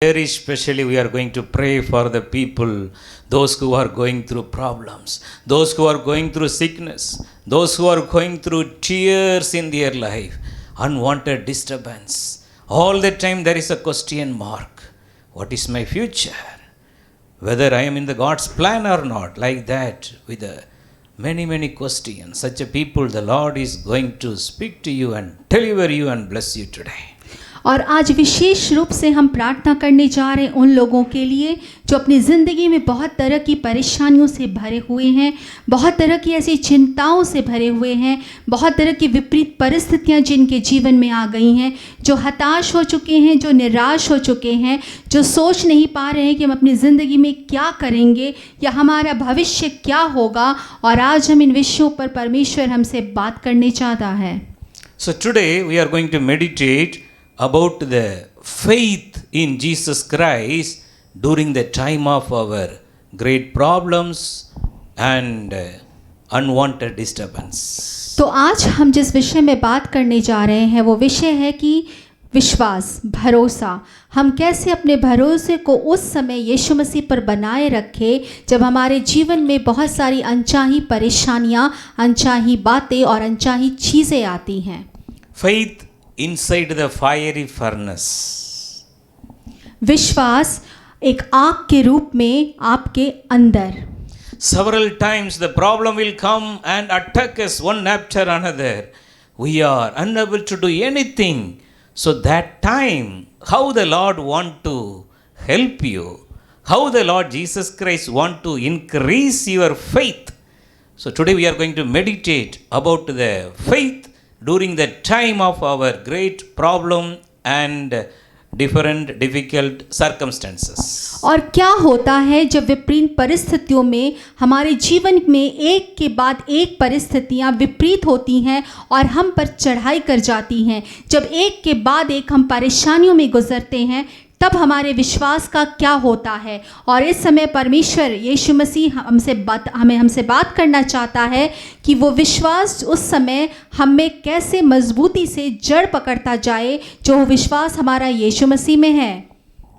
Very specially, we are going to pray for the people, those who are going through problems, those who are going through sickness, those who are going through tears in their life, unwanted disturbance. All the time there is a question mark. What is my future? Whether I am in the God's plan or not, like that, with many questions. Such a people, the Lord is going to speak to you and deliver you and bless you today. और आज विशेष रूप से हम प्रार्थना करने जा रहे हैं उन लोगों के लिए जो अपनी ज़िंदगी में बहुत तरह की परेशानियों से भरे हुए हैं, बहुत तरह की ऐसी चिंताओं से भरे हुए हैं, बहुत तरह की विपरीत परिस्थितियां जिनके जीवन में आ गई हैं, जो हताश हो चुके हैं, जो निराश हो चुके हैं, जो सोच नहीं पा रहे हैं कि हम अपनी ज़िंदगी में क्या करेंगे या हमारा भविष्य क्या होगा। और आज हम इन विषयों पर परमेश्वर हमसे बात करने चाहता है। So today we are going to meditate about the faith in Jesus Christ during the time of our great problems and unwanted disturbance. तो आज हम जिस विषय में बात करने जा रहे हैं वो विषय है कि विश्वास, भरोसा। हम कैसे अपने भरोसे को उस समय यीशु मसीह पर बनाए रखें जब हमारे जीवन में बहुत सारी अनचाही परेशानियां, अनचाही बातें और अनचाही चीज़ें आती हैं। Faith inside the fiery furnace. विश्वास एक आग के रूप में आपके अंदर। Several times the problem will come and attack us one after another. We are unable to do anything. So that time, how the Lord want to help you, how the Lord Jesus Christ want to increase your faith. So today we are going to meditate about the faith during the time of our great problem and difficult circumstances. और क्या होता है जब विपरीत परिस्थितियों में हमारे जीवन में एक के बाद एक परिस्थितियां विपरीत होती हैं और हम पर चढ़ाई कर जाती हैं, जब एक के बाद एक हम परेशानियों में गुजरते हैं, तब हमारे विश्वास का क्या होता है। और इस समय परमेश्वर यीशु मसीह हमसे बात करना चाहता है कि वो विश्वास उस समय हम में कैसे मजबूती से जड़ पकड़ता जाए, जो विश्वास हमारा यीशु मसीह में है।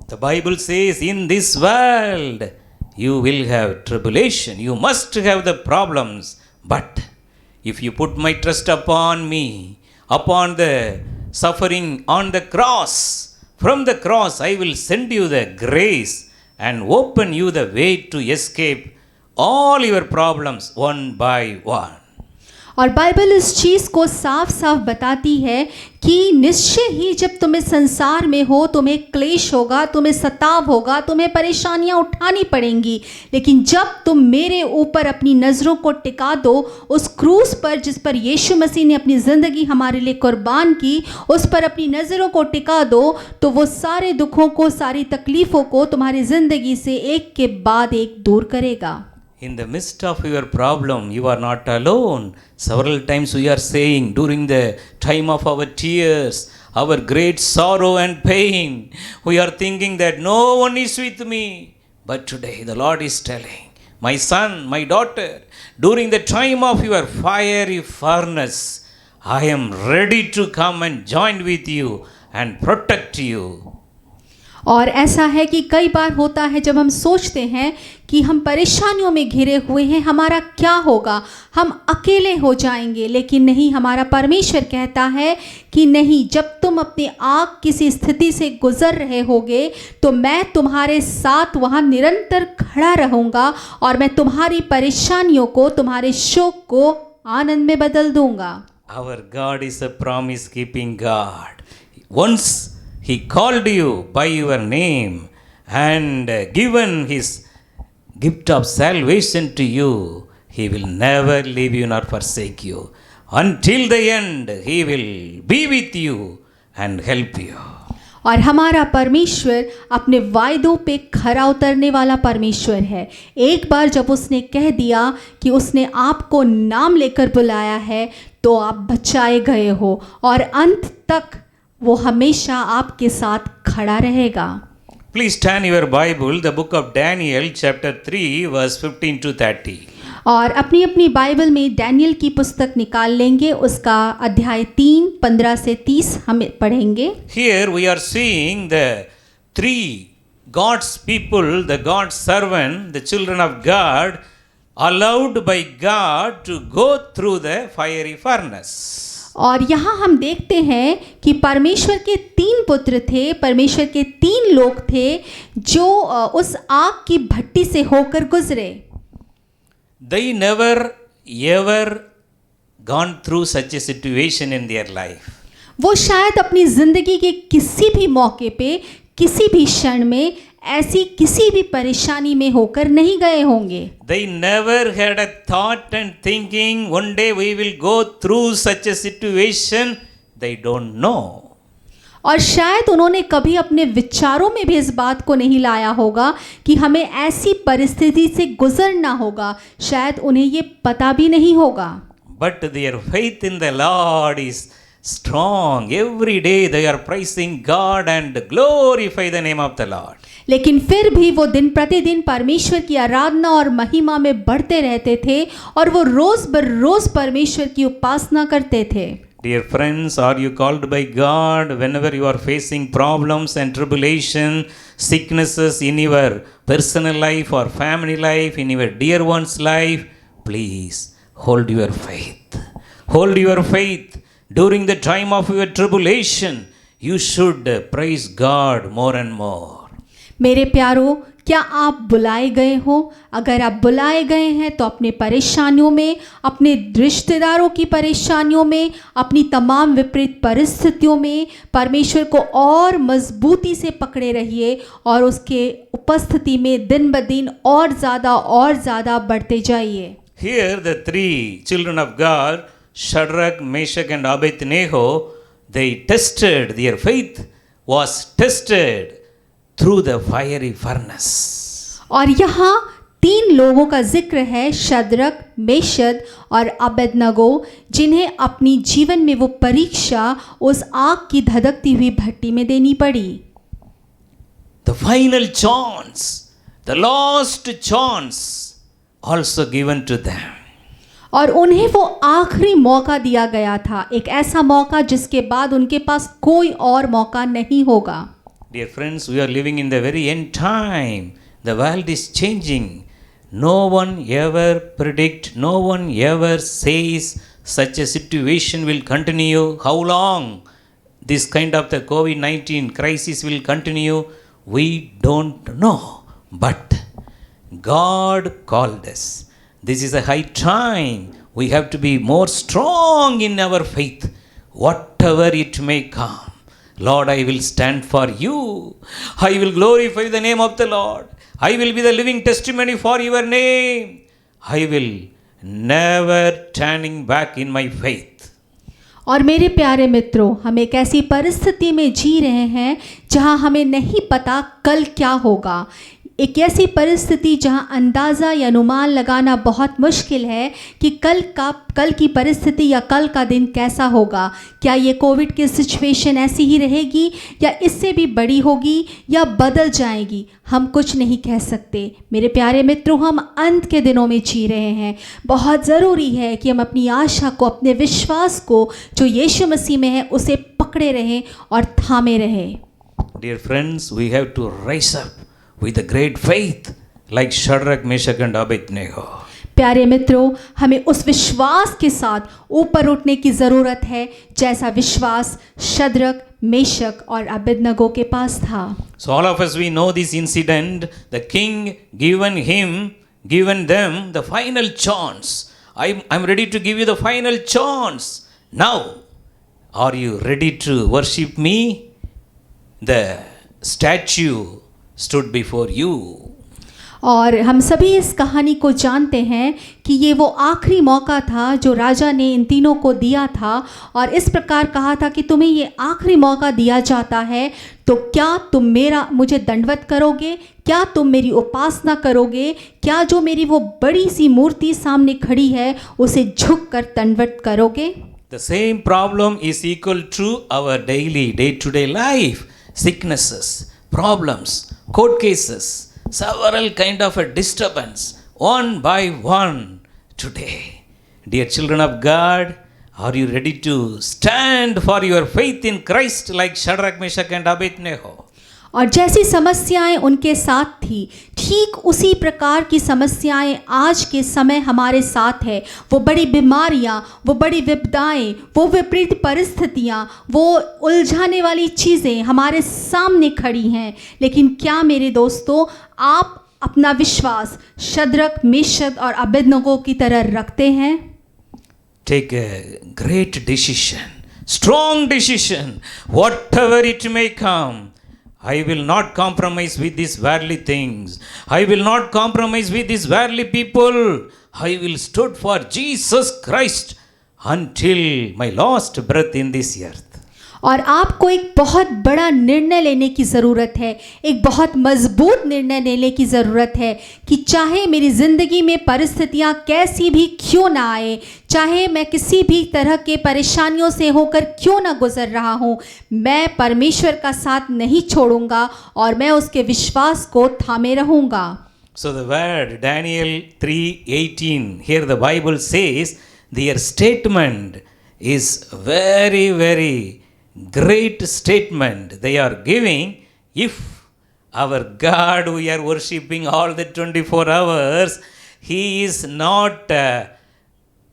The Bible says, in this world you will have tribulation, you must have the problems, but if you put my trust upon me, upon the suffering on the cross, from the cross I will send you the grace and open you the way to escape all your problems one by one. और Bible इस चीज़ को साफ साफ बताती है कि निश्चय ही जब तुम्हें संसार में हो, तुम्हें क्लेश होगा, तुम्हें सताव होगा, तुम्हें परेशानियां उठानी पड़ेंगी, लेकिन जब तुम मेरे ऊपर अपनी नज़रों को टिका दो, उस क्रूस पर जिस पर यीशु मसीह ने अपनी ज़िंदगी हमारे लिए कुर्बान की, उस पर अपनी नज़रों को टिका दो, तो वो सारे दुखों को, सारी तकलीफ़ों को तुम्हारी ज़िंदगी से एक के बाद एक दूर करेगा। In the midst of your problem, you are not alone. Several times we are saying during the time of our tears, our great sorrow and pain, we are thinking that no one is with me. But today the Lord is telling, my son, my daughter, during the time of your fiery furnace, I am ready to come and join with you and protect you. और ऐसा है कि कई बार होता है जब हम सोचते हैं कि हम परेशानियों में घिरे हुए हैं, हमारा क्या होगा, हम अकेले हो जाएंगे, लेकिन नहीं, हमारा परमेश्वर कहता है कि नहीं, जब तुम अपने आग किसी स्थिति से गुजर रहे होगे तो मैं तुम्हारे साथ वहाँ निरंतर खड़ा रहूँगा और मैं तुम्हारी परेशानियों को, तुम्हारे शोक को आनंद में बदल दूँगा। Our God is a promise keeping God. Once He called you by your name and given His gift of salvation to you, He will never leave you nor forsake you. Until the end, He will be with you and help you. और हमारा परमेश्वर अपने वायदों पे खरा उतरने वाला परमेश्वर है। एक बार जब उसने कह दिया कि उसने आपको नाम लेकर बुलाया है, तो आप बचाए गए हो और अंत तक वो हमेशा आपके साथ खड़ा रहेगा। Please turn your Bible, the book of Daniel, chapter 3, verse 15 to 30. और अपनी अपनी बाइबल में डैनियल की पुस्तक निकाल लेंगे, उसका अध्याय 3, 15 से 30 हम पढ़ेंगे। Here we are seeing the three God's people, the God's servant, the children of God, allowed by God to go through the fiery furnace. और यहाँ हम देखते हैं कि परमेश्वर के 3 पुत्र थे, परमेश्वर के 3 लोग थे जो उस आग की भट्टी से होकर गुजरे. They never ever gone through such a situation in their life. वो शायद अपनी जिंदगी के किसी भी मौके पे, किसी भी क्षण में ऐसी किसी भी परेशानी में होकर नहीं गए होंगे. They never had a thought and thinking one day we will go through such a situation. They don't know. और शायद उन्होंने कभी अपने विचारों में भी इस बात को नहीं लाया होगा कि हमें ऐसी परिस्थिति से गुजरना होगा. शायद उन्हें ये पता भी नहीं होगा. But their faith in the Lord is strong. Every day they are praising God and glorify the name of the Lord. लेकिन फिर भी वो दिन प्रतिदिन परमेश्वर की आराधना और महिमा में बढ़ते रहते थे और वो रोज बरोज परमेश्वर की उपासना करते थे. Dear friends, are you called by God whenever you are facing problems and tribulation, sicknesses in your personal life or family life, in your dear one's life? Please hold your faith. Hold your faith. During the time of your tribulation, you should praise God more and more. मेरे प्यारो, क्या आप बुलाए गए हो? अगर आप बुलाए गए हैं तो अपने परेशानियों में, अपने रिश्तेदारों की परेशानियों में, अपनी तमाम विपरीत परिस्थितियों में परमेश्वर को और मजबूती से पकड़े रहिए और उसके उपस्थिति में दिन ब दिन और ज़्यादा बढ़ते जाइए. Here the 3 children of God, Sathrack, Meshach and Abednego, they tested, their faith was tested through the fiery furnace. और यहाँ 3 लोगों का जिक्र है, शद्रक, मेशक और अबेदनगो, जिन्हें अपनी जीवन में वो परीक्षा उस आग की धधकती हुई भट्टी में देनी पड़ी. The final chance, the last chance also given to them. और उन्हें वो आखिरी मौका दिया गया था, एक ऐसा मौका जिसके बाद उनके पास कोई और मौका नहीं होगा. Dear friends, we are living in the very end time. The world is changing. No one ever predict, no one ever says such a situation will continue. How long this kind of the COVID-19 crisis will continue? We don't know. But God called us. This is a high time. We have to be more strong in our faith, whatever it may come. Lord, I will stand for you. I will glorify the name of the Lord. I will be the living testimony for your name. I will never turning back in my faith. और मेरे प्यारे मित्रों, हम एक ऐसी परिस्थिति में जी रहे हैं जहां हमें नहीं पता कल क्या होगा. एक ऐसी परिस्थिति जहां अंदाज़ा या अनुमान लगाना बहुत मुश्किल है कि कल की परिस्थिति या कल का दिन कैसा होगा. क्या ये कोविड की सिचुएशन ऐसी ही रहेगी या इससे भी बड़ी होगी या बदल जाएगी? हम कुछ नहीं कह सकते. मेरे प्यारे मित्रों, हम अंत के दिनों में जी रहे हैं. बहुत ज़रूरी है कि हम अपनी आशा को, अपने विश्वास को जो यीशु मसीह में है, उसे पकड़े रहें और थामे रहें. Dear friends, we have to rise up with a great faith like Sathrack, Meshach and Abednego. प्यारे मित्रों, हमें उस विश्वास के साथ ऊपर उठने की ज़रूरत है जैसा विश्वास शद्रक, मेशक और अबेदनगो के पास था. So all of us, we know this incident. The king given them the final chance. I'm ready to give you the final chance. Now, are you ready to worship me? The statue stood before you. और हम सभी इस कहानी को जानते हैं कि ये वो आखिरी मौका था जो राजा ने इन तीनों को दिया था और इस प्रकार कहा था कि तुम्हें ये आखिरी मौका दिया जाता है, तो क्या तुम मुझे दंडवत करोगे? क्या तुम मेरी उपासना करोगे? क्या जो मेरी वो बड़ी सी मूर्ति सामने खड़ी है उसे झुक कर दंडवत करोगे? The same problem is equal to our daily, day-to-day life. Sicknesses, problems, court cases, several kind of a disturbance, one by one today. Dear children of God, are you ready to stand for your faith in Christ like Sathrack, Meshach and Abednego? और जैसी समस्याएं उनके साथ थी, ठीक उसी प्रकार की समस्याएं आज के समय हमारे साथ है। वो बड़ी बीमारियां, वो बड़ी विपदाएं, वो विपरीत परिस्थितियां, वो उलझाने वाली चीज़ें हमारे सामने खड़ी हैं। लेकिन क्या मेरे दोस्तों, आप अपना विश्वास शद्रक, मेशक और अबेदनगो की तरह रखते हैं? Take a great decision, strong decision, whatever it may come. I will not compromise with these worldly things. I will not compromise with these worldly people. I will stood for Jesus Christ until my last breath in this earth. और आपको एक बहुत बड़ा निर्णय लेने की ज़रूरत है, एक बहुत मजबूत निर्णय लेने की ज़रूरत है कि चाहे मेरी ज़िंदगी में परिस्थितियाँ कैसी भी क्यों ना आए, चाहे मैं किसी भी तरह के परेशानियों से होकर क्यों ना गुजर रहा हूँ, मैं परमेश्वर का साथ नहीं छोड़ूंगा और मैं उसके विश्वास को थामे रहूँगा। So the word Daniel 3:18, here the Bible says their statement is very, very great statement they are giving. If our God we are worshipping all the 24 hours, He is not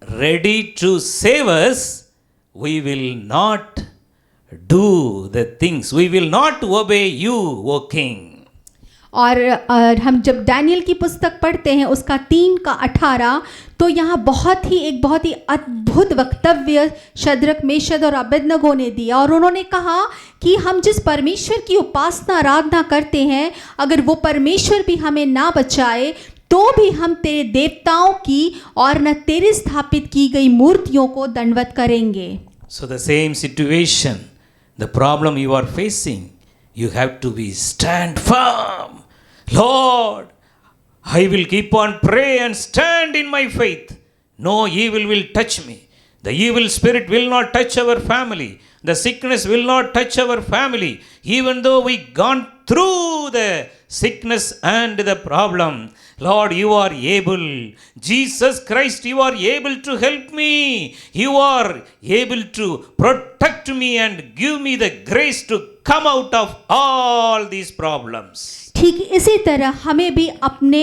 ready to save us, we will not do the things, we will not obey you, O King. और हम जब Daniel की पुस्तक पढ़ते हैं उसका 3:18, तो यहाँ एक बहुत ही अद्भुत वक्तव्य शद्रक, मेशक और अबेदनगो ने दिया। और उन्होंने कहा कि हम जिस परमेश्वर की उपासना आराधना करते हैं, अगर वो परमेश्वर भी हमें ना बचाए तो भी हम तेरे देवताओं की और न तेरे स्थापित की गई मूर्तियों को दंडवत करेंगे। So the same situation, the problem you are facing, you have to be stand firm. Lord, I will keep on pray and stand in my faith. No evil will touch me. The evil spirit will not touch our family. The sickness will not touch our family. Even though we gone through the sickness and the problem, Lord, you are able. Jesus Christ, you are able to help me. You are able to protect me and give me the grace to come out of all these problems. ठीक इसी तरह हमें भी अपने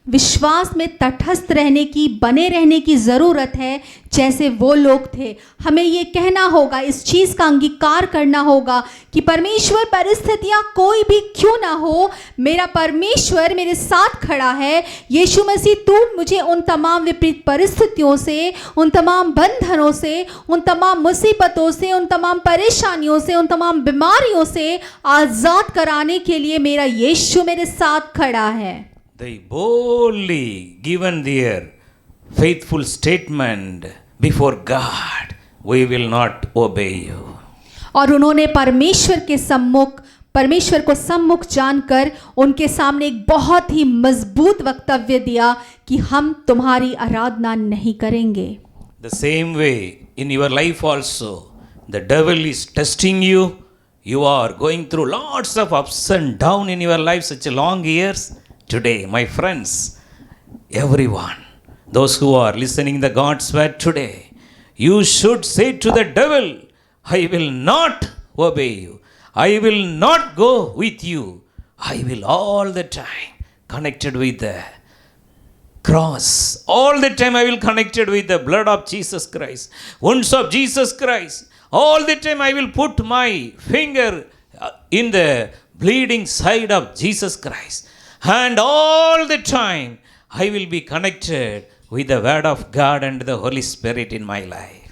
विश्वास में तटस्थ रहने की, बने रहने की ज़रूरत है जैसे वो लोग थे। हमें ये कहना होगा, इस चीज़ का अंगीकार करना होगा कि परमेश्वर परिस्थितियाँ कोई भी क्यों ना हो, मेरा परमेश्वर मेरे साथ खड़ा है। यीशु मसीह, तू मुझे उन तमाम विपरीत परिस्थितियों से, उन तमाम बंधनों से, उन तमाम मुसीबतों से, उन तमाम परेशानियों से, उन तमाम बीमारियों से आज़ाद कराने के लिए मेरा यीशु मेरे साथ खड़ा है। They boldly given their faithful statement before God, we will not obey you. और उन्होंने परमेश्वर को सम्मुख जानकर उनके सामने एक बहुत ही मजबूत वक्तव्य दिया कि हम तुम्हारी आराधना नहीं करेंगे। The same way in your life also, the devil is testing you. You are going through lots of ups and downs in your life, such a long years. Today, my friends, everyone, those who are listening the God's word today, you should say to the devil, I will not obey you. I will not go with you. I will all the time connected with the cross. All the time I will connected with the blood of Jesus Christ, wounds of Jesus Christ. All the time I will put my finger in the bleeding side of Jesus Christ. And all the time I will be connected with the word of God and the Holy Spirit in my life.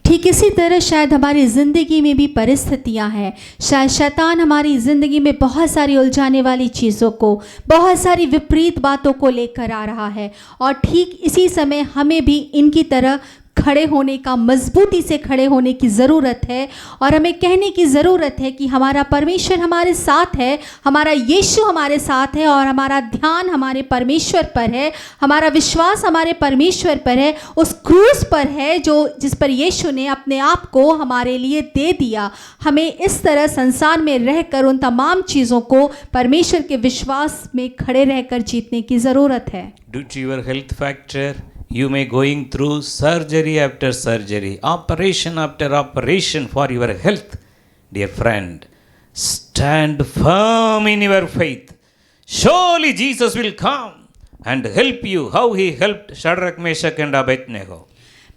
ठीक इसी तरह शायद हमारी ज़िंदगी में भी परिस्थितियां हैं। शायद शैतान हमारी ज़िंदगी में बहुत सारी उलझाने वाली चीज़ों को, बहुत सारी विपरीत बातों को लेकर आ रहा है। और ठीक इसी समय हमें भी इनकी तरह खड़े होने का, मजबूती से खड़े होने की ज़रूरत है। और हमें कहने की ज़रूरत है कि हमारा परमेश्वर हमारे साथ है, हमारा यीशु हमारे साथ है और हमारा ध्यान हमारे परमेश्वर पर है, हमारा विश्वास हमारे परमेश्वर पर है, उस क्रूस पर है जिस पर यीशु ने अपने आप को हमारे लिए दे दिया। हमें इस तरह संसार में रहकर उन तमाम चीज़ों को परमेश्वर के विश्वास में खड़े रहकर जीतने की ज़रूरत है। Due to your health factor, you may going through surgery after surgery, operation after operation for your health. Dear friend, stand firm in your faith. Surely Jesus will come and help you how he helped Sathrack, Meshach and Abednego.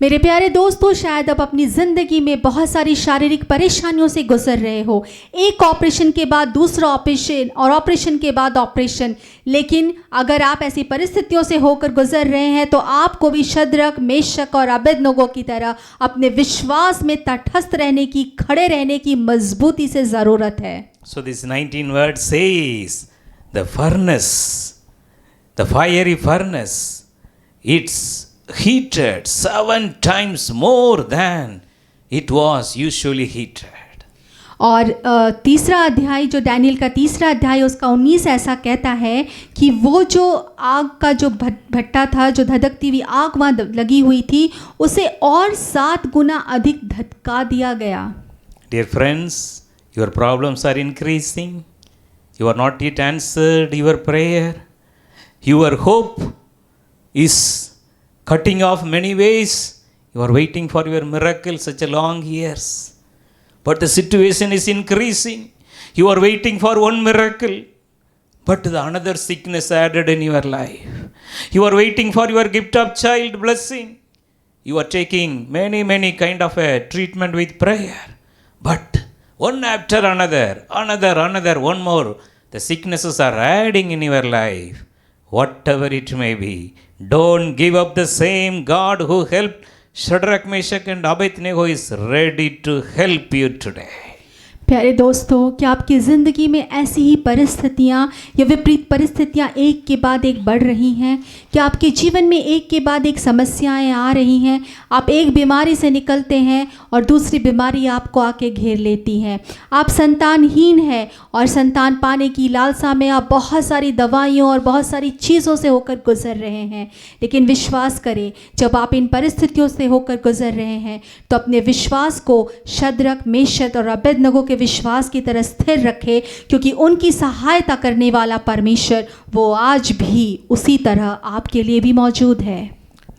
मेरे प्यारे दोस्तों, शायद आप अपनी ज़िंदगी में बहुत सारी शारीरिक परेशानियों से गुजर रहे हो, एक ऑपरेशन के बाद दूसरा ऑपरेशन और ऑपरेशन के बाद ऑपरेशन। लेकिन अगर आप ऐसी परिस्थितियों से होकर गुजर रहे हैं तो आपको भी शद्रक, मेशक और अबेदनगो की तरह अपने विश्वास में तटस्थ रहने की, खड़े रहने की मजबूती से ज़रूरत है। So this 19 word says the furnace, the fiery furnace, it's heated 7 times more than it was usually heated. और तीसरा अध्याय, जो डैनियल का तीसरा अध्याय उसका 19 ऐसा कहता है कि वो जो आग का जो भट्टा था, जो धधकती हुई आग वहाँ लगी हुई थी, उसे और 7 गुना अधिक धधका दिया गया। Dear friends, your problems are increasing. You are not yet answered your prayer. Your hope is cutting off many ways. You are waiting for your miracle such a long years. But the situation is increasing. You are waiting for one miracle, but the another sickness added in your life. You are waiting for your gift of child blessing. You are taking many kind of a treatment with prayer. But one after another, one more, the sicknesses are adding in your life. Whatever it may be, don't give up. The same God who helped Sathrack, Meshach and Abednego is ready to help you today. प्यारे दोस्तों, क्या आपकी ज़िंदगी में ऐसी ही परिस्थितियाँ या विपरीत परिस्थितियाँ एक के बाद एक बढ़ रही हैं? क्या आपके जीवन में एक के बाद एक समस्याएं आ रही हैं? आप एक बीमारी से निकलते हैं और दूसरी बीमारी आपको आके घेर लेती है। आप संतानहीन हैं और संतान पाने की लालसा में आप बहुत सारी दवाइयों और बहुत सारी चीज़ों से होकर गुजर रहे हैं। लेकिन विश्वास करें, जब आप इन परिस्थितियों से होकर गुजर रहे हैं तो अपने विश्वास को शद्रक, मेशक और अबेदनगो के विश्वास की तरह स्थिर रखें, क्योंकि उनकी सहायता करने वाला परमेश्वर वो आज भी उसी तरह आपके लिए भी मौजूद है।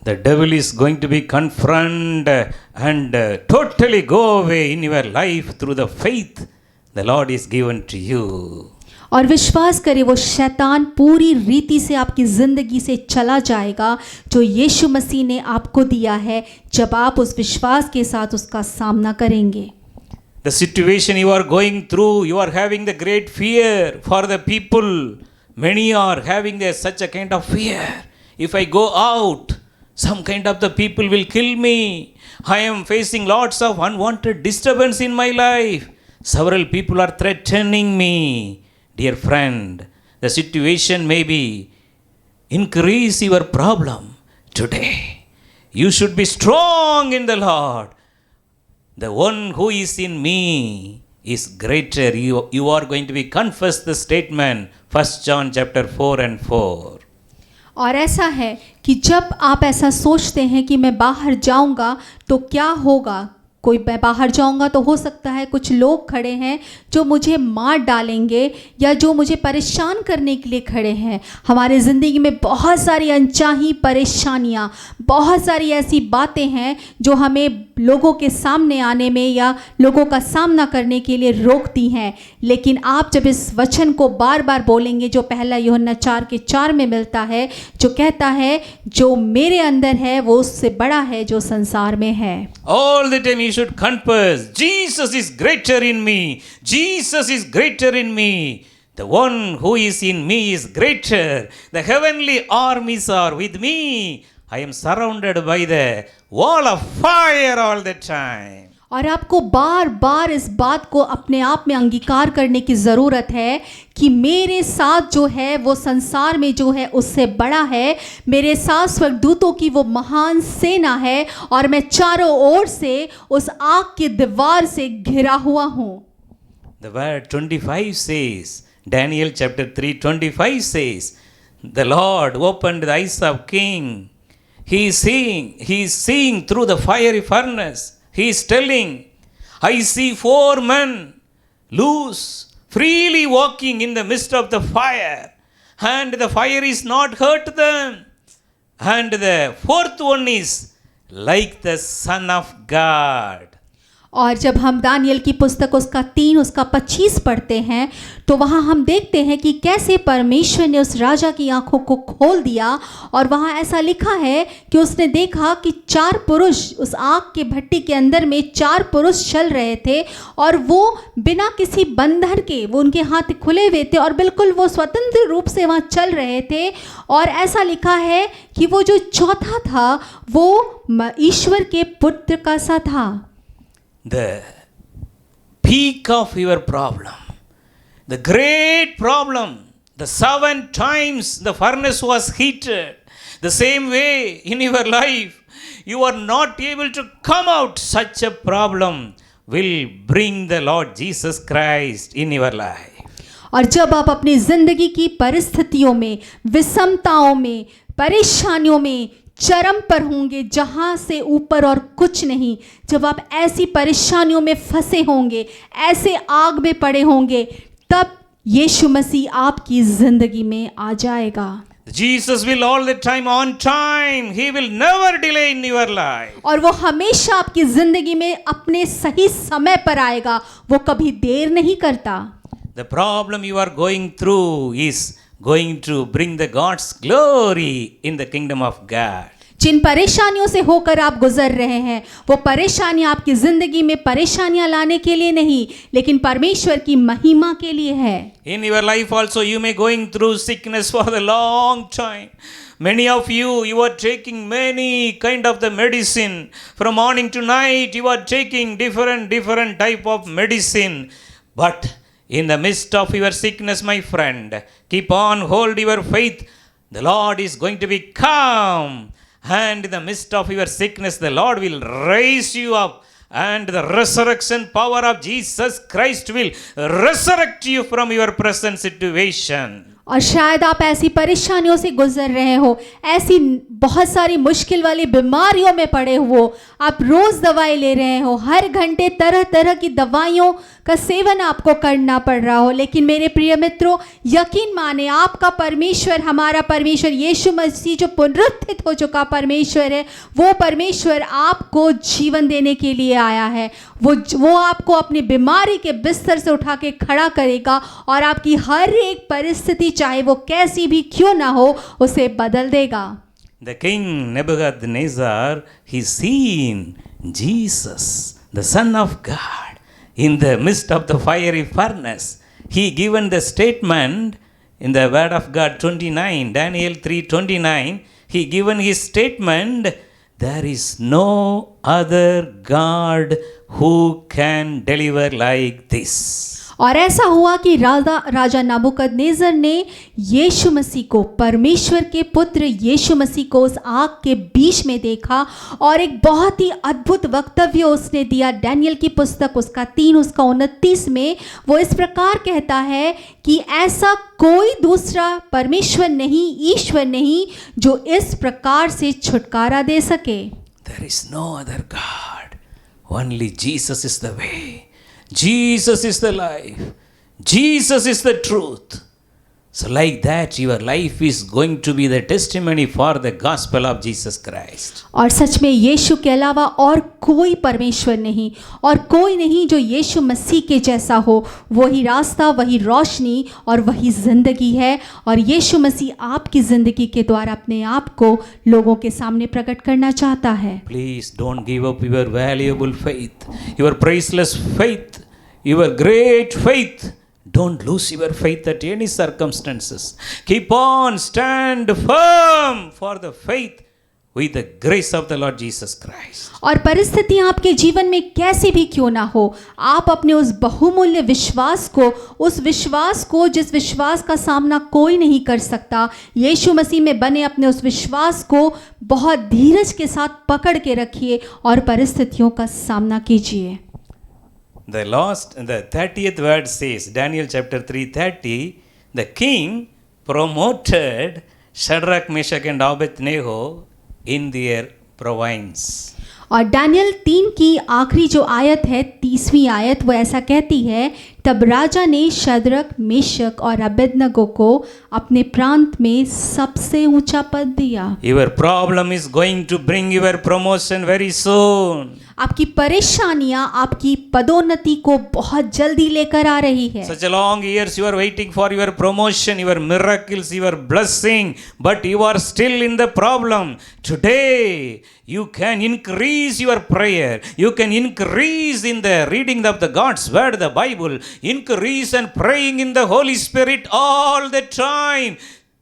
The devil is going to be confronted and totally go away in your life through the faith the Lord is given to you. और विश्वास करें, वो शैतान पूरी रीति से आपकी ज़िंदगी से चला जाएगा जो यीशु मसीह ने आपको दिया है, जब आप उस विश्वास के साथ उसका सामना करेंगे। The situation you are going through, you are having the great fear for the people. Many are having such a kind of fear. If I go out, some kind of the people will kill me. I am facing lots of unwanted disturbance in my life. Several people are threatening me. Dear friend, the situation may be increase your problem today. You should be strong in the Lord. The one who is in me is greater. You are going to be confess the statement, 1 John chapter 4 and 4. और ऐसा है कि जब आप ऐसा सोचते हैं कि मैं बाहर जाऊंगा तो क्या होगा, कोई मैं बाहर जाऊंगा तो हो सकता है कुछ लोग खड़े हैं जो मुझे मार डालेंगे या जो मुझे परेशान करने के लिए खड़े हैं। हमारे ज़िंदगी में बहुत सारी अनचाही परेशानियां, बहुत सारी ऐसी बातें हैं जो हमें लोगों के सामने आने में या लोगों का सामना करने के लिए रोकती हैं। लेकिन आप जब इस वचन को बार बार बोलेंगे जो पहला यूहन्ना 4:4 में मिलता है, जो कहता है जो मेरे अंदर है वो उससे बड़ा है जो संसार में है। All the time you should confess, Jesus is greater in me. Jesus is greater in me. The one who is in me is greater. The heavenly armies are with me. I am surrounded by the wall of fire all the time. और आपको बार बार इस बात को अपने आप में अंगीकार करने की ज़रूरत है कि मेरे साथ जो है वो संसार में जो है उससे बड़ा है। मेरे साथ स्वर्गदूतों की वो महान सेना है और मैं चारों ओर से उस आग की दीवार से घिरा हुआ हूँ। The word 25 says, Daniel chapter 3:25 says, the Lord opened the eyes of king. He is seeing through the fiery furnace. He is telling, I see 4 men loose, freely walking in the midst of the fire, and the fire is not hurt them. And the 4th one is like the Son of God. और जब हम Daniel की पुस्तक उसका 3 उसका 25 पढ़ते हैं तो वहाँ हम देखते हैं कि कैसे परमेश्वर ने उस राजा की आंखों को खोल दिया। और वहाँ ऐसा लिखा है कि उसने देखा कि 4 पुरुष उस आग के भट्टी के अंदर में 4 पुरुष चल रहे थे और वो बिना किसी बंधन के, वो उनके हाथ खुले हुए थे और बिल्कुल वो स्वतंत्र रूप से वहाँ चल रहे थे। और ऐसा लिखा है कि वो जो चौथा था वो ईश्वर के पुत्र का सा था। The peak of your problem, the great problem, the 7 times the furnace was heated, the same way in your life, you are not able to come out. Such a problem will bring the Lord Jesus Christ in your life. और जब आप अपनी जिंदगी की परिस्थितियों में, विषमताओं में, परेशानियों में चरम पर होंगे, जहाँ से ऊपर और कुछ नहीं, जब आप ऐसी परेशानियों में फंसे होंगे, ऐसे आग में पड़े होंगे, तब यीशु मसीह आपकी जिंदगी में आ जाएगा। Jesus will all the time on time. He will never delay in your life. और वो हमेशा आपकी जिंदगी में अपने सही समय पर आएगा, वो कभी देर नहीं करता। The problem you are going through is going to bring the God's glory in the kingdom of God. जिन परेशानियों से होकर आप गुजर रहे हैं, वो परेशानियां आपकी जिंदगी में परेशानियां लाने के लिए नहीं, लेकिन परमेश्वर की महिमा के लिए है। In your life also you may going through sickness for a long time. Many of you are taking many kind of the medicine. From morning to night you are taking different type of medicine. But in the midst of your sickness, my friend, keep on hold your faith. The Lord is going to be calm. And in the midst of your sickness, the Lord will raise you up. And the resurrection power of Jesus Christ will resurrect you from your present situation. और शायद आप ऐसी परेशानियों से गुजर रहे हो, ऐसी बहुत सारी मुश्किल वाली बीमारियों में पड़े हो, आप रोज दवाई ले रहे हो, हर घंटे तरह तरह की दवाइयों का सेवन आपको करना पड़ रहा हो, लेकिन मेरे प्रिय मित्रों, यकीन माने आपका परमेश्वर, हमारा परमेश्वर यीशु मसीह जो पुनरुत्थित हो चुका परमेश्वर है, वो परमेश्वर आपको जीवन देने के लिए आया है। वो आपको अपनी बीमारी के बिस्तर से उठा के खड़ा करेगा और आपकी हर एक परिस्थिति, चाहे वो कैसी भी क्यों ना हो, उसे बदल देगा। The king Nebuchadnezzar, he seen Jesus, the Son of God, in the midst of the fiery furnace. He given the statement in the word of God 29, Daniel 3:29. He given his statement, there is no other God who can deliver like this. और ऐसा हुआ कि राजा नबूकदनेस्सर ने यीशु मसीह को, परमेश्वर के पुत्र यीशु मसीह को उस आग के बीच में देखा और एक बहुत ही अद्भुत वक्तव्य उसने दिया। डैनियल की पुस्तक उसका 3 उसका 29 में वो इस प्रकार कहता है कि ऐसा कोई दूसरा परमेश्वर नहीं, ईश्वर नहीं, जो इस प्रकार से छुटकारा दे सके। There is no other God. Only Jesus is the way. Jesus is the life. Jesus is the truth. So like that, your life is going to be the testimony for the gospel of Jesus Christ. और सच में यीशु के अलावा और कोई परमेश्वर नहीं और कोई नहीं जो यीशु मसीह के जैसा हो। वही रास्ता, वही रोशनी और वही जिंदगी है। और यीशु मसीह आपकी जिंदगी के द्वारा अपने आप को लोगों के सामने प्रकट करना चाहता है। Please don't give up your valuable faith, your priceless faith, your great faith. Don't lose your faith at any circumstances. Keep on, stand firm for the faith with the grace of the Lord Jesus Christ. और परिस्थितियां आपके जीवन में कैसी भी क्यों ना हो, आप अपने उस बहुमूल्य विश्वास को, उस विश्वास को जिस विश्वास का सामना कोई नहीं कर सकता, यीशु मसीह में बने अपने उस विश्वास को बहुत धीरज के साथ पकड़ के रखिए और परिस्थितियों का सामना कीजिए। The 30th word says, Daniel chapter 3:30, the king promoted Sathrack, Meshach and Abednego in their province. और दानियल 3 की आखिरी जो आयत है 30वीं आयत, वो ऐसा कहती है, तब राजा ने शद्रक, मेशक और अबेदनगो को अपने प्रांत में सबसे ऊंचा पद दिया। Your problem is going to bring your promotion very soon. आपकी परेशानियां आपकी पदोन्नति को बहुत जल्दी लेकर आ रही है। Such a long years you are waiting for your promotion, your miracles, your blessing, but you are still in the problem. Today you can increase your prayer. You can increase in the reading of the God's word, the Bible. Increase and praying in the Holy Spirit all the time.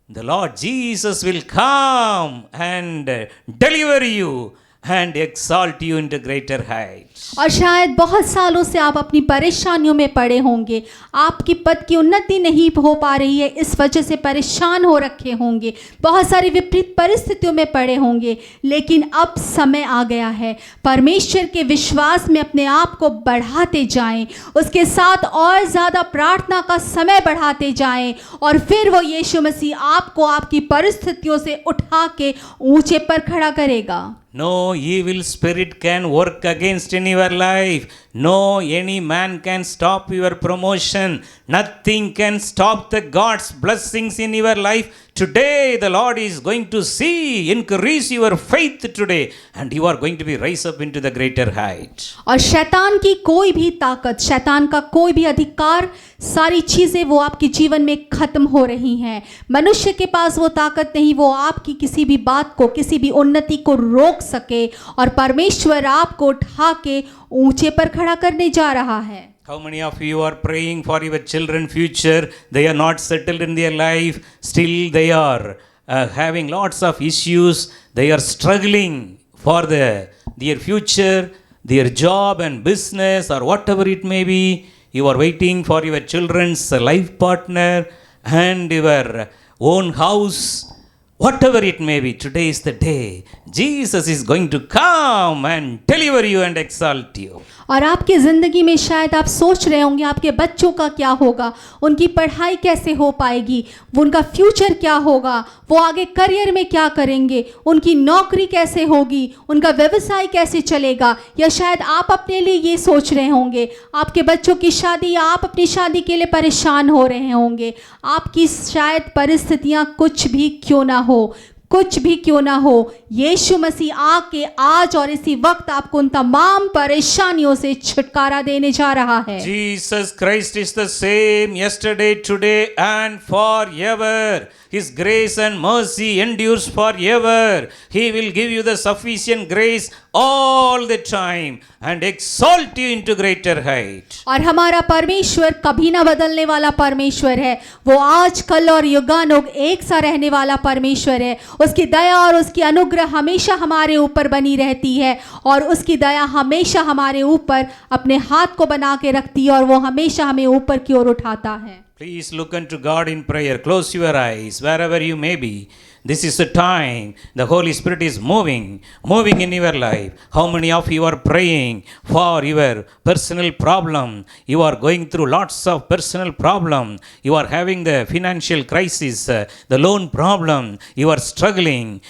The Lord Jesus will come and deliver you and exalt you into greater heights. और शायद बहुत सालों से आप अपनी परेशानियों में पड़े होंगे, आपकी पद की उन्नति नहीं हो पा रही है, इस वजह से परेशान हो रखे होंगे, बहुत सारी विपरीत परिस्थितियों में पड़े होंगे, लेकिन अब समय आ गया है परमेश्वर के विश्वास में अपने आप को बढ़ाते जाएं, उसके साथ और ज़्यादा प्रार्थना का समय बढ़ाते जाएं, और फिर वो यीशु मसीह आपको आपकी परिस्थितियों से उठा के ऊंचे पर खड़ा करेगा। No evil spirit can work against in your life. No any man can stop your promotion. Nothing can stop the God's blessings in your life. Today the Lord is going to see, increase your faith today, and you are going to be raised up into the greater height. और शैतान की कोई भी ताकत, शैतान का कोई भी अधिकार, सारी चीज़ें वो आपके जीवन में ख़त्म हो रही हैं। मनुष्य के पास वो ताकत नहीं, वो आपकी किसी भी बात को, किसी भी उन्नति को रोक सके, और परमेश्वर आपको उठा के ऊंचे पर खड़ा करने जा रहा है। How many of you are praying for your children future? They are not settled in their life. Still they are having lots of issues. They are struggling for their future, their job and business, or whatever it may be. You are waiting for your children's life partner and your own house. Whatever it may be, today is the day. Jesus is going to come and deliver you and exalt you. और आपकी ज़िंदगी में शायद आप सोच रहे होंगे आपके बच्चों का क्या होगा, उनकी पढ़ाई कैसे हो पाएगी, उनका फ्यूचर क्या होगा, वो आगे करियर में क्या करेंगे, उनकी नौकरी कैसे होगी, उनका व्यवसाय कैसे चलेगा, या शायद आप अपने लिए ये सोच रहे होंगे आपके बच्चों की शादी, या आप अपनी शादी के लिए परेशान हो रहे होंगे। आपकी शायद परिस्थितियाँ कुछ भी क्यों ना हो, कुछ भी क्यों ना हो, यीशु मसीह आके आज और इसी वक्त आपको उन तमाम परेशानियों से छुटकारा देने जा रहा है। Jesus Christ is the same yesterday, today and forever. His grace and mercy endures forever. He will give you the sufficient grace all the time and exalt you into greater height. और हमारा परमेश्वर कभी ना बदलने वाला परमेश्वर है, वो आज कल और युगानुग एक सा रहने वाला परमेश्वर है। उसकी दया और उसकी अनुग्रह हमेशा हमारे ऊपर बनी रहती है, और उसकी दया हमेशा हमारे ऊपर अपने हाथ को बना के रखती है, और वो हमेशा हमें ऊपर की ओर उठाता है। Please look unto God in prayer. Close your eyes wherever you may be. This is the time the Holy Spirit is moving in your life. How many of you are praying for your personal problem? You are going through lots of personal problem. You are having the financial crisis, the loan problem. You are struggling.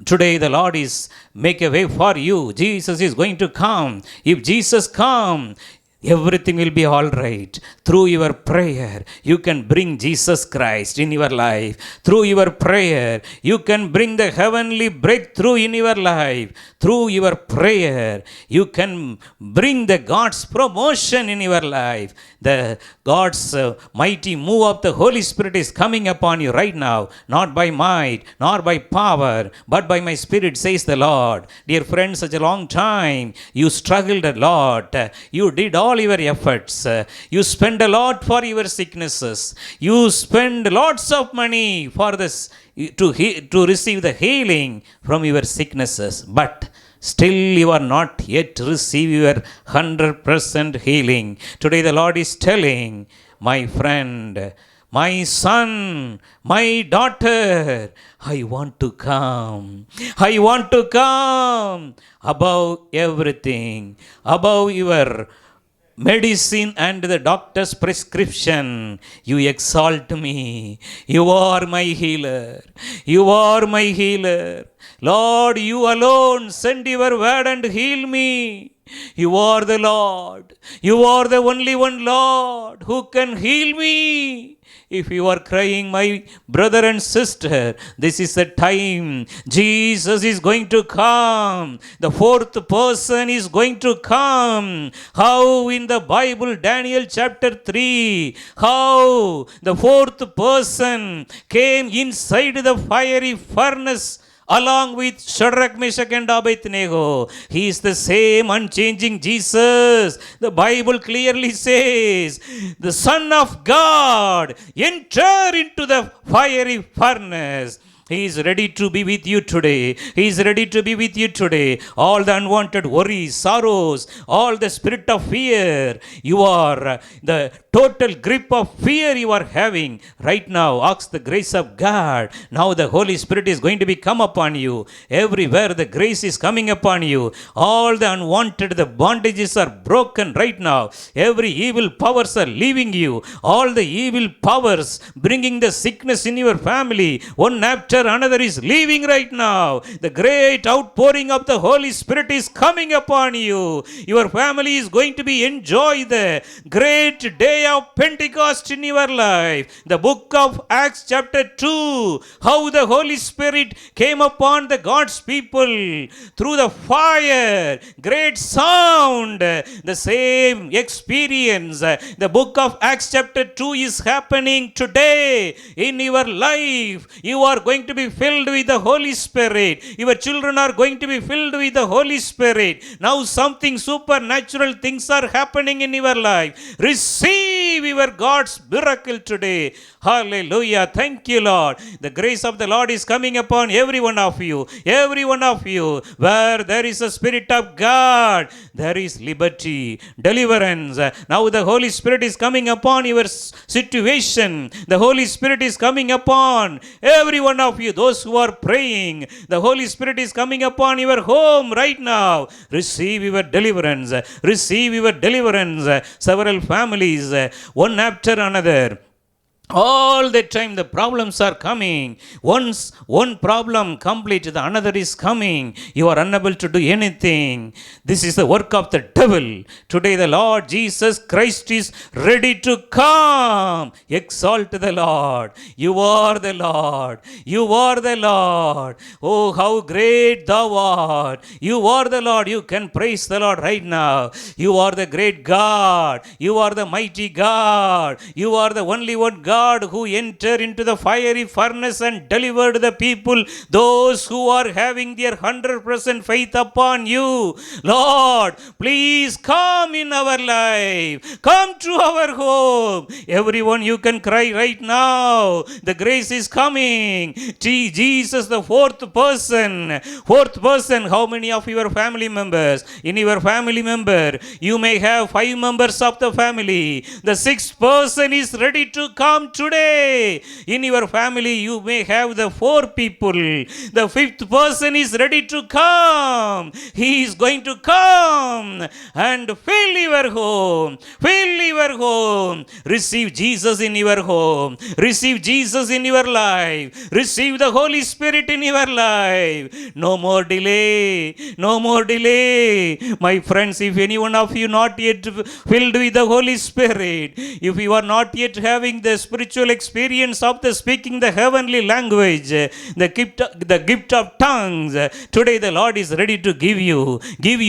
Today the Lord is make a way for you. Jesus is going to come. If Jesus come, everything will be all right. Through your prayer, you can bring Jesus Christ in your life. Through your prayer, you can bring the heavenly breakthrough in your life. Through your prayer, you can bring the God's promotion in your life. The God's mighty move of the Holy Spirit is coming upon you right now. Not by might, nor by power, but by my Spirit, says the Lord. Dear friends, such a long time, you struggled a lot. You did all your efforts. You spend a lot for your sicknesses. You spend lots of money for this to receive the healing from your sicknesses. But still you are not yet receive your 100% healing. Today the Lord is telling, my friend, my son, my daughter, I want to come. I want to come above everything, above your medicine and the doctor's prescription, you exalt me. You are my healer. You are my healer. Lord, you alone send your word and heal me. You are the Lord. You are the only one, Lord, who can heal me. If you are crying, my brother and sister, this is the time. Jesus is going to come. The fourth person is going to come. How in the Bible, Daniel chapter 3, how the fourth person came inside the fiery furnace along with Sathrack, Meshach and Abednego. He is the same unchanging Jesus. The Bible clearly says, the Son of God enter into the fiery furnace. He is ready to be with you today. He is ready to be with you today. All the unwanted worries, sorrows, all the spirit of fear, you are the total grip of fear you are having right now. Ask the grace of God. Now the Holy Spirit is going to be come upon you. Everywhere the grace is coming upon you. All the unwanted, the bondages are broken right now. Every evil powers are leaving you. All the evil powers bringing the sickness in your family, one after another is leaving right now. The great outpouring of the Holy Spirit is coming upon you. Your family is going to be enjoy the great day of Pentecost in your life. The book of Acts chapter 2, how the Holy Spirit came upon the God's people through the fire, great sound, the same experience. The book of Acts chapter 2 is happening today in your life. You are going to be filled with the Holy Spirit. Your children are going to be filled with the Holy Spirit. Now something supernatural things are happening in your life. Receive your God's miracle today. Hallelujah. Thank you, Lord. The grace of the Lord is coming upon every one of you. Every one of you. Where there is a Spirit of God, there is liberty, deliverance. Now the Holy Spirit is coming upon your situation. The Holy Spirit is coming upon every one of you. Those who are praying, the Holy Spirit is coming upon your home right now. Receive your deliverance. Receive your deliverance. Several families, one after another. All the time the problems are coming. Once one problem complete, the another is coming. You are unable to do anything. This is the work of the devil. Today the Lord Jesus Christ is ready to come. Exalt the Lord. You are the Lord. You are the Lord. Oh, how great thou art. You are the Lord. You can praise the Lord right now. You are the great God. You are the mighty God. You are the only one God who entered into the fiery furnace and delivered the people, those who are having their 100% faith upon you. Lord, please come in our life. Come to our home. Everyone, you can cry right now. The grace is coming. Jesus, the fourth person. Fourth person, how many of your family members? In your family member, you may have 5 members of the family. The sixth person is ready to come today. In your family, you may have the 4 people. The 5th person is ready to come. He is going to come and fill your home. Fill your home. Receive Jesus in your home. Receive Jesus in your life. Receive the Holy Spirit in your life. No more delay. No more delay. My friends, if any one of you not yet filled with the Holy Spirit, if you are not yet having the spiritual experience of the speaking the heavenly language, the gift of tongues, today the Lord is ready to give you.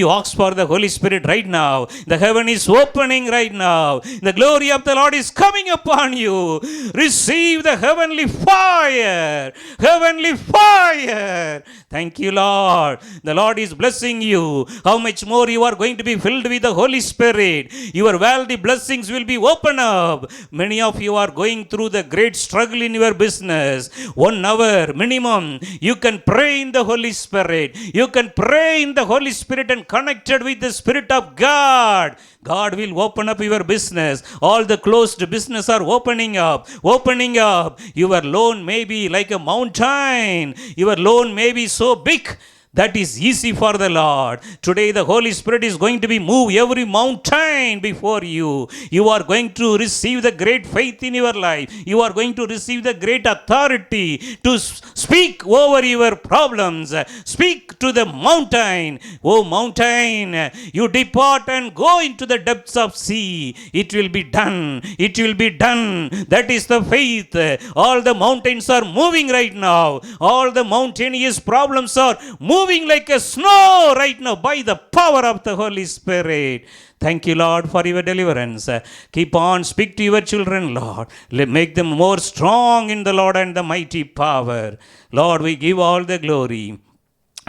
Ask for the Holy Spirit right now. The heaven is opening right now. The glory of the Lord is coming upon you. Receive the heavenly fire. Heavenly fire. Thank you, Lord. The Lord is blessing you. How much more you are going to be filled with the Holy Spirit. Your worldly blessings will be opened up. Many of you are going through the great struggle in your business. 1 hour minimum, you can pray in the Holy Spirit. You can pray in the Holy Spirit and connected with the Spirit of God. God will open up your business. All the closed business are opening up. Opening up. Your loan may be like a mountain. Your loan may be so big That is easy for the Lord. Today the Holy Spirit is going to be move every mountain before you. You are going to receive the great faith in your life. You are going to receive the great authority to speak over your problems. Speak to the mountain. Oh mountain, you depart and go into the depths of sea. It will be done. It will be done. That is the faith. All the mountains are moving right now. All the mountainous problems are moving like a snow right now by the power of the Holy Spirit. Thank you, Lord, for your deliverance. Keep on, speak to your children, Lord. Make them more strong in the Lord and the mighty power. Lord, we give all the glory.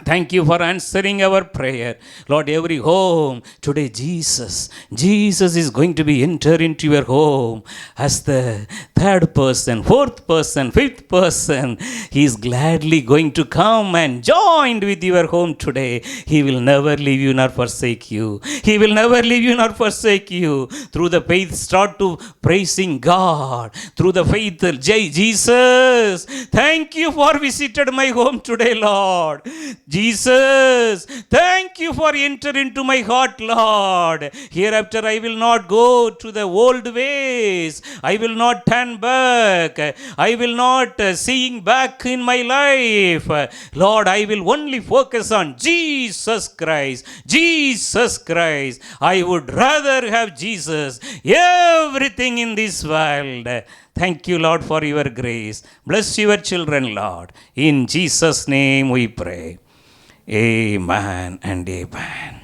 Thank you for answering our prayer. Lord, every home today, Jesus is going to be enter into your home as the third person, fourth person, fifth person. He is gladly going to come and join with your home today. He will never leave you nor forsake you. He will never leave you nor forsake you. Through the faith, start to praising God. Through the faith, Jesus, thank you for visited my home today, Lord. Jesus, thank you for enter into my heart, Lord. Hereafter I will not go to the old ways. I will not turn back. I will not seeing back in my life. Lord, I will only focus on Jesus Christ. Jesus Christ. I would rather have Jesus. Everything in this world. Thank you, Lord, for your grace. Bless your children, Lord. In Jesus' name we pray. Amen and amen.